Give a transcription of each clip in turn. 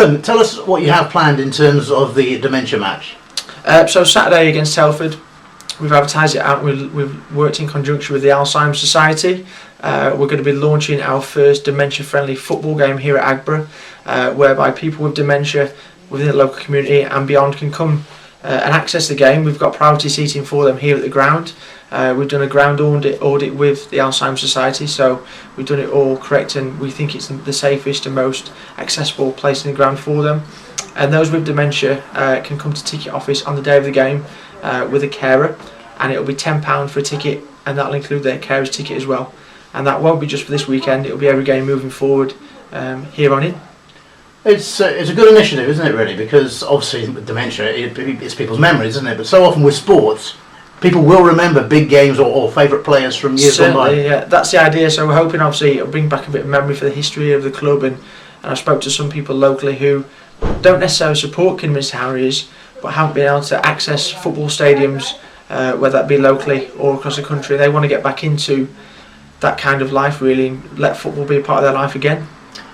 Adam, tell us what you have planned in terms of the dementia match. So Saturday against Telford, we've advertised it out. We've worked in conjunction with the Alzheimer's Society. We're going to be launching our first dementia-friendly football game here at Aggborough, whereby people with dementia within the local community and beyond can come and access the game. We've got priority seating for them here at the ground. We've done a ground audit with the Alzheimer's Society, so we've done it all correct, and we think it's the safest and most accessible place in the ground for them. And those with dementia can come to ticket office on the day of the game with a carer, and it'll be £10 for a ticket, and that'll include their carer's ticket as well. And that won't be just for this weekend, it'll be every game moving forward here on in. It's a good initiative, isn't it, really? Because obviously with dementia, it's people's memories, isn't it? But so often with sports, people will remember big games or favourite players from years gone by. Yeah, that's the idea. So we're hoping, obviously, it'll bring back a bit of memory for the history of the club. And I spoke to some people locally who don't necessarily support Kidderminster Harriers, but haven't been able to access football stadiums, whether that be locally or across the country. They want to get back into that kind of life, really, and let football be a part of their life again.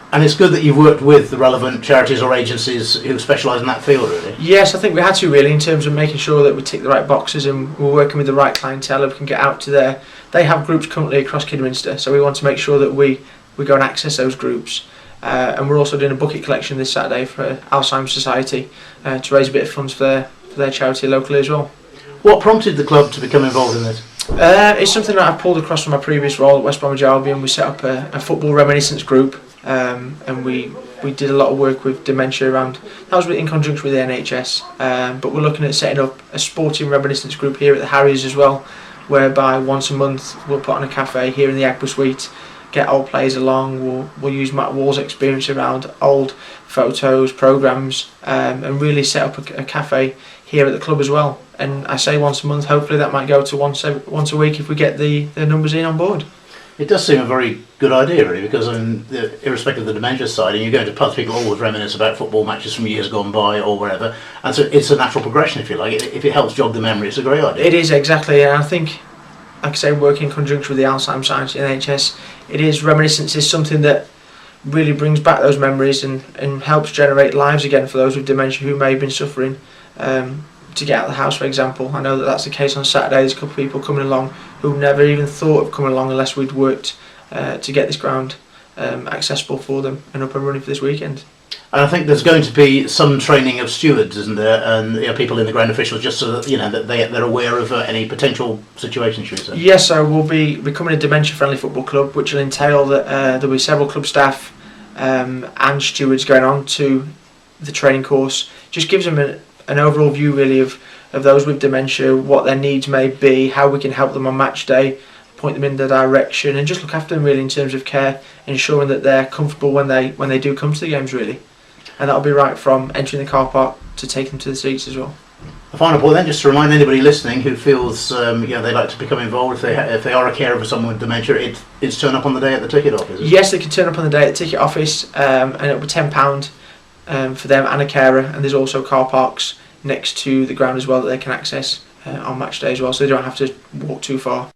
And it's good that you've worked with the relevant charities or agencies who specialise in that field, really. Yes, I think we had to, really, in terms of making sure that we tick the right boxes and we're working with the right clientele who can get out to there. They have groups currently across Kidderminster, so we want to make sure that we go and access those groups. And we're also doing a bucket collection this Saturday for Alzheimer's Society to raise a bit of funds for their charity locally as well. What prompted the club to become involved in this? It's something that I pulled across from my previous role at West Bromwich Albion. We set up a football reminiscence group, and we did a lot of work with dementia around. That was in conjunction with the NHS, but we're looking at setting up a sporting reminiscence group here at the Harriers as well, whereby once a month we'll put on a cafe here in the Aggborough suite, get old players along. We'll use Matt Wall's experience around old photos, programmes, and really set up a cafe here at the club as well. And I say once a month, hopefully that might go to once a week if we get the numbers in on board. It does seem a very good idea, really, because irrespective of the dementia side, and you're going to pubs, people always reminisce about football matches from years gone by or wherever, and so it's a natural progression, if you like. If it helps jog the memory, it's a great idea. It is, exactly, and I think, like I say, working in conjunction with the Alzheimer's Society and NHS, reminiscence is something that really brings back those memories and helps generate lives again for those with dementia who may have been suffering to get out of the house, for example. I know that that's the case on Saturday. There's a couple of people coming along who never even thought of coming along unless we'd worked to get this ground accessible for them and up and running for this weekend. And I think there's going to be some training of stewards, isn't there, and people in the ground officials, just so that that they're aware of any potential situations, should we say? Yes, so we'll be becoming a dementia-friendly football club, which will entail that there'll be several club staff and stewards going on to the training course. Just gives them an overall view, really, of those with dementia, what their needs may be, how we can help them on match day, point them in the direction, and just look after them, really, in terms of care, ensuring that they're comfortable when they do come to the games, really. And that'll be right from entering the car park to take them to the seats as well. A final point then, just to remind anybody listening who feels they'd like to become involved, if they are a carer for someone with dementia, it's turn up on the day at the ticket office. Yes, they can turn up on the day at the ticket office, and it'll be £10 for them and a carer, and there's also car parks next to the ground as well that they can access on match day as well, so they don't have to walk too far.